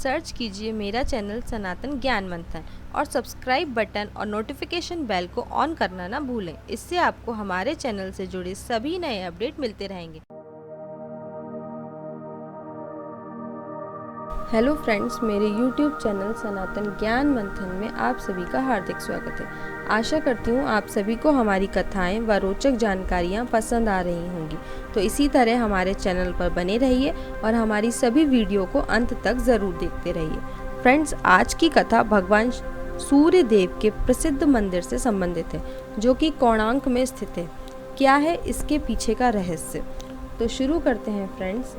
Search कीजिए मेरा channel सनातन ज्ञान मंथन और सब्सक्राइब बटन और नोटिफिकेशन बेल को ऑन करना ना भूलें। इससे आपको हमारे चैनल से जुड़े सभी नए अपडेट मिलते रहेंगे। हेलो फ्रेंड्स, मेरे YouTube चैनल सनातन ज्ञान मंथन में आप सभी का हार्दिक स्वागत है। आशा करती हूँ आप सभी को हमारी कथाएं व रोचक जानकारियाँ पसंद आ रही होंगी। तो इसी तरह हमारे चैनल पर बने रहिए और हमारी सभी वीडियो को अंत तक ज़रूर देखते रहिए। फ्रेंड्स, आज की कथा भगवान सूर्य देव के प्रसिद्ध मंदिर से संबंधित है, जो कि कोणार्क में स्थित है। क्या है इसके पीछे का रहस्य, तो शुरू करते हैं फ्रेंड्स।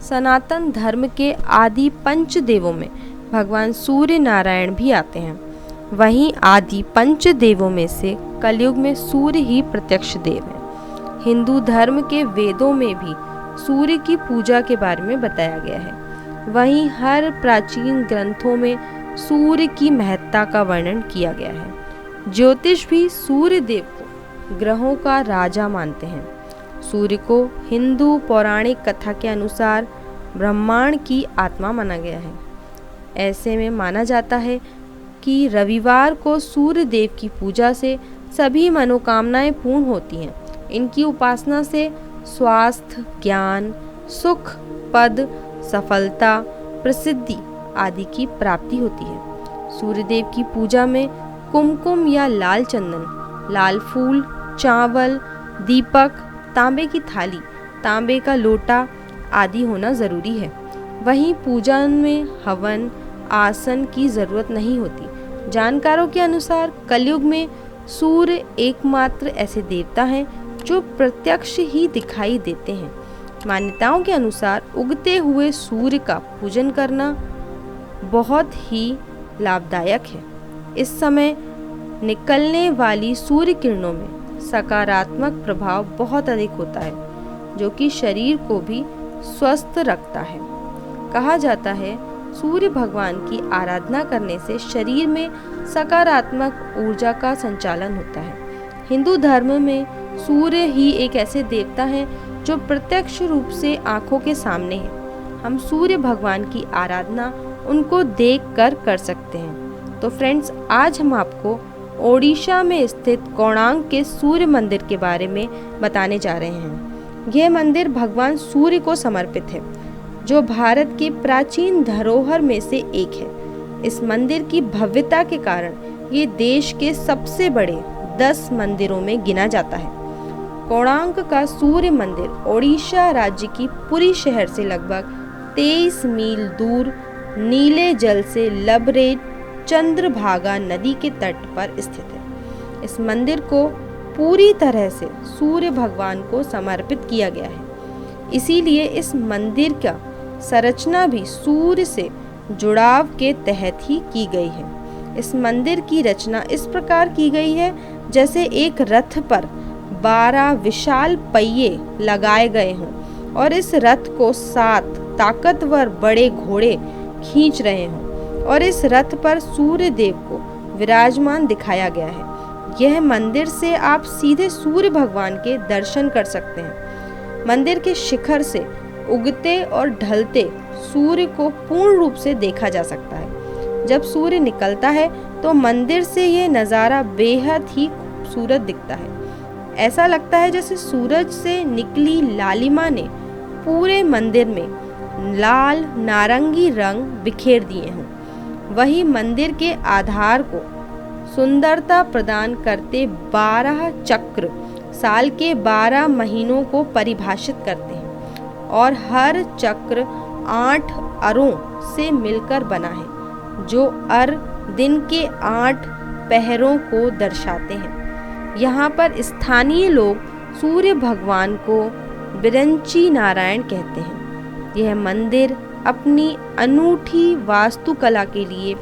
सनातन धर्म के आदि पंच देवों में भगवान सूर्य नारायण भी आते हैं। वहीं आदि पंच देवों में से कलयुग में सूर्य ही प्रत्यक्ष देव है। हिंदू धर्म के वेदों में भी सूर्य की पूजा के बारे में बताया गया है। वहीं हर प्राचीन ग्रंथों में सूर्य की महत्ता का वर्णन किया गया है। ज्योतिष भी सूर्य देव को ग्रहों का राजा मानते हैं। सूर्य को हिंदू पौराणिक कथा के अनुसार ब्रह्मांड की आत्मा माना गया है। ऐसे में माना जाता है कि रविवार को सूर्य देव की पूजा से सभी मनोकामनाएं पूर्ण होती हैं। इनकी उपासना से स्वास्थ्य, ज्ञान, सुख, पद, सफलता, प्रसिद्धि आदि की प्राप्ति होती है। सूर्य देव की पूजा में कुमकुम या लाल चंदन, लाल फूल, चावल, दीपक, तांबे की थाली, तांबे का लोटा आदि होना जरूरी है। वहीं पूजा में हवन, आसन की जरूरत नहीं होती। जानकारों के अनुसार कलयुग में सूर्य एकमात्र ऐसे देवता हैं जो प्रत्यक्ष ही दिखाई देते हैं। मान्यताओं के अनुसार उगते हुए सूर्य का पूजन करना बहुत ही लाभदायक है। इस समय निकलने वाली सूर्य किरणों में सकारात्मक प्रभाव बहुत अधिक होता है, जो कि शरीर को भी स्वस्थ रखता है। कहा जाता है सूर्य भगवान की आराधना करने से शरीर में सकारात्मक ऊर्जा का संचालन होता है। हिंदू धर्म में सूर्य ही एक ऐसे देवता हैं जो प्रत्यक्ष रूप से आंखों के सामने है। हम सूर्य भगवान की आराधना उनको देखकर कर सकते हैं। तो फ्रेंड्स, आज हम आपको ओडिशा में स्थित कोणार्क के सूर्य मंदिर के बारे में बताने जा रहे हैं। यह मंदिर भगवान सूर्य को समर्पित है, जो भारत की प्राचीन धरोहर में से एक है। इस मंदिर की भव्यता के कारण ये देश के सबसे बड़े 10 मंदिरों में गिना जाता है। कोणार्क का सूर्य मंदिर ओडिशा राज्य की पुरी शहर से लगभग 23 मील दूर नीले जल से लबरेज चंद्रभागा नदी के तट पर स्थित है। इस मंदिर को पूरी तरह से सूर्य भगवान को समर्पित किया गया है। इसीलिए इस मंदिर का संरचना भी सूर्य से जुड़ाव के तहत ही की गई है। इस मंदिर की रचना इस प्रकार की गई है जैसे एक रथ पर 12 विशाल पहिए लगाए गए हों और इस रथ को 7 ताकतवर बड़े घोड़े खींच रहे हों और इस रथ पर सूर्य देव को विराजमान दिखाया गया है। यह मंदिर से आप सीधे सूर्य भगवान के दर्शन कर सकते हैं। मंदिर के शिखर से उगते और ढलते सूर्य को पूर्ण रूप से देखा जा सकता है। जब सूर्य निकलता है तो मंदिर से यह नज़ारा बेहद ही खूबसूरत दिखता है। ऐसा लगता है जैसे सूरज से निकली लालिमा ने पूरे मंदिर में लाल नारंगी रंग बिखेर दिए हों। वही मंदिर के आधार को सुंदरता प्रदान करते 12 चक्र साल के 12 महीनों को परिभाषित करते हैं और हर चक्र 8 अरों से मिलकर बना है, जो अर दिन के 8 पहरों को दर्शाते हैं। यहाँ पर स्थानीय लोग सूर्य भगवान को बिरंची नारायण कहते हैं। यह मंदिर अपनी अनूठी वास्तुकला के लिए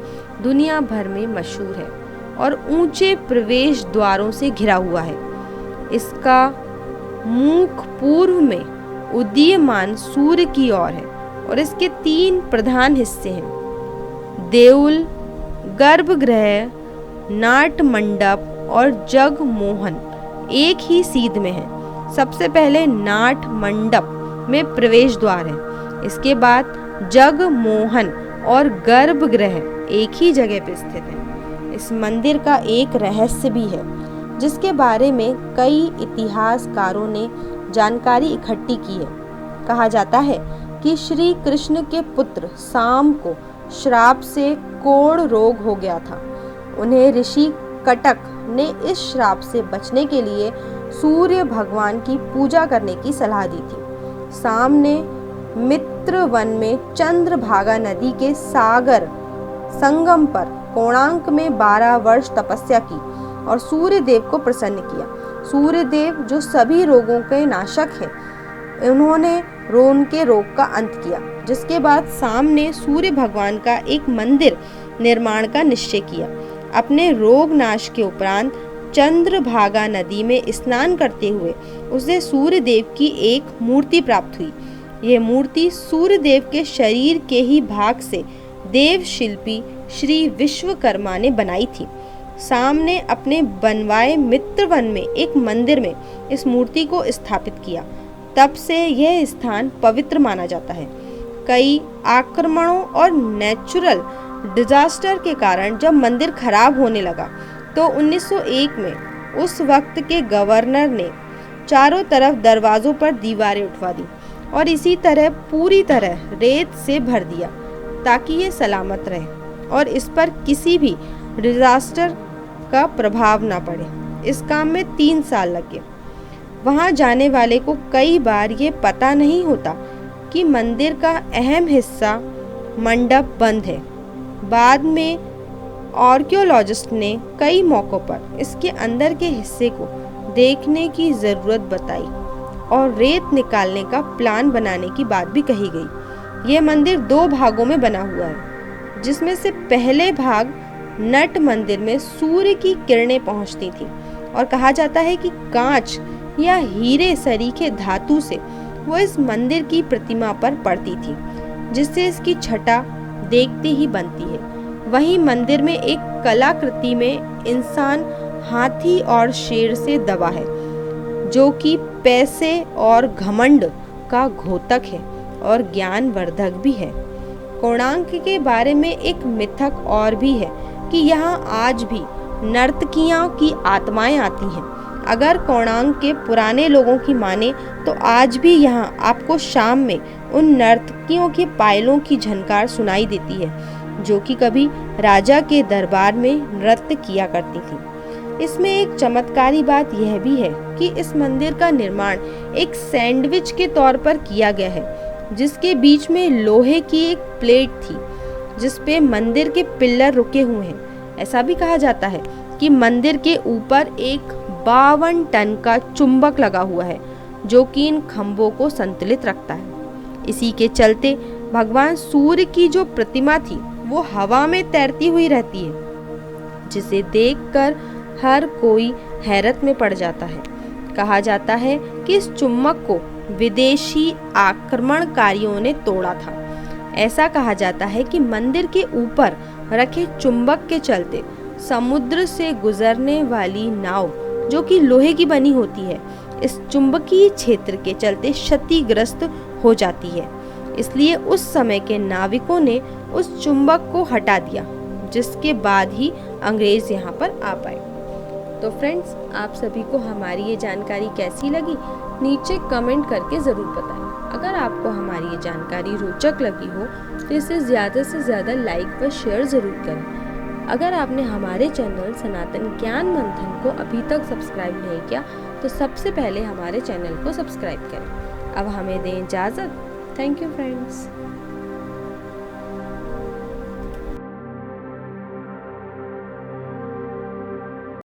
दुनिया भर में मशहूर है और ऊंचे प्रवेश द्वारों से घिरा हुआ है। इसका मुख पूर्व में उदीयमान सूर्य की ओर है और इसके 3 प्रधान हिस्से हैं: देउल, गर्भगृह, नाट मंडप और जगमोहन एक ही सीध में है। सबसे पहले नाट मंडप में प्रवेश द्वार है, इसके बाद जगमोहन और गर्भगृह एक ही जगह पे स्थित है। इस मंदिर का एक रहस्य भी है जिसके बारे में कई इतिहासकारों ने जानकारी इकट्ठी की है। कहा जाता है कि श्री कृष्ण के पुत्र साम को श्राप से कोढ़ रोग हो गया था। उन्हें ऋषि कटक ने इस श्राप से बचने के लिए सूर्य भगवान की पूजा करने की सलाह दी थी। साम ने मित्र वन में चंद्रभागा नदी के सागर संगम पर कोणार्क में 12 वर्ष तपस्या की और सूर्य देव को प्रसन्न किया। सूर्य देव जो सभी रोगों के नाशक हैं, उन्होंने उनके रोग का अंत किया। जिसके बाद साम ने सूर्य भगवान का एक मंदिर निर्माण का निश्चय किया। अपने रोग नाश के उपरांत चंद्रभागा नदी में स्नान करते हुए उसे सूर्य देव की एक मूर्ति प्राप्त हुई। यह मूर्ति सूर्य देव के शरीर के ही भाग से देव शिल्पी श्री विश्वकर्मा ने बनाई थी। साम ने अपने बनवाए मित्रवन में एक मंदिर में इस मूर्ति को स्थापित किया। तब से यह स्थान पवित्र माना जाता है। कई आक्रमणों और नेचुरल डिजास्टर के कारण जब मंदिर खराब होने लगा तो 1901 में उस वक्त के गवर्नर ने चारों तरफ दरवाजों पर दीवारें उठवा दी और इसी तरह पूरी तरह रेत से भर दिया ताकि ये सलामत रहे और इस पर किसी भी डिजास्टर का प्रभाव ना पड़े। इस काम में 3 साल लगे। वहां जाने वाले को कई बार ये पता नहीं होता कि मंदिर का अहम हिस्सा मंडप बंद है। बाद में आर्कियोलॉजिस्ट ने कई मौकों पर इसके अंदर के हिस्से को देखने की ज़रूरत बताई और रेत निकालने का प्लान बनाने की बात भी कही गई। यह मंदिर 2 भागों में बना हुआ है, जिसमें से पहले भाग नट मंदिर में सूर्य की किरणें पहुंचती थी और कहा जाता है कि कांच या हीरे सरीखे धातु से वो इस मंदिर की प्रतिमा पर पड़ती थी, जिससे इसकी छटा देखते ही बनती है। वहीं मंदिर में एक कलाकृति में इंसान हाथी और शेर से दबा है, जो कि पैसे और घमंड का घोतक है और ज्ञानवर्धक भी है। कोणार्क के बारे में एक मिथक और भी है कि यहाँ आज भी नर्तकियों की आत्माएं आती हैं। अगर कोणार्क के पुराने लोगों की माने तो आज भी यहाँ आपको शाम में उन नर्तकियों के पायलों की झनकार सुनाई देती है, जो कि कभी राजा के दरबार में नृत्य किया करती थी। इसमें एक चमत्कारी बात यह भी है कि इस मंदिर का निर्माण एक सैंडविच के तौर पर किया गया है, जिसके बीच में लोहे की एक प्लेट थी जिस पे मंदिर के पिलर रुके हुए हैं। ऐसा भी कहा जाता है कि मंदिर के ऊपर एक 52 टन का चुंबक लगा हुआ है, जो कि इन खंभों को संतुलित रखता है। इसी के चलते भगवान सूर्य की जो प्रतिमा थी वो हवा में तैरती हुई रहती है, जिसे देखकर हर कोई हैरत में पड़ जाता है। कहा जाता है कि इस चुंबक को विदेशी आक्रमणकारियों ने तोड़ा था। ऐसा कहा जाता है कि मंदिर के ऊपर रखे चुंबक के चलते समुद्र से गुजरने वाली नाव, जो कि लोहे की बनी होती है, इस चुंबकीय क्षेत्र के चलते क्षतिग्रस्त हो जाती है। इसलिए उस समय के नाविकों ने उस चुंबक को हटा दिया, जिसके बाद ही अंग्रेज यहाँ पर आ पाए। तो फ्रेंड्स, आप सभी को हमारी ये जानकारी कैसी लगी नीचे कमेंट करके ज़रूर बताएं। अगर आपको हमारी ये जानकारी रोचक लगी हो तो इसे ज़्यादा से ज़्यादा लाइक व शेयर ज़रूर करें। अगर आपने हमारे चैनल सनातन ज्ञान मंथन को अभी तक सब्सक्राइब नहीं किया तो सबसे पहले हमारे चैनल को सब्सक्राइब करें। अब हमें दें इजाज़त। Thank you friends.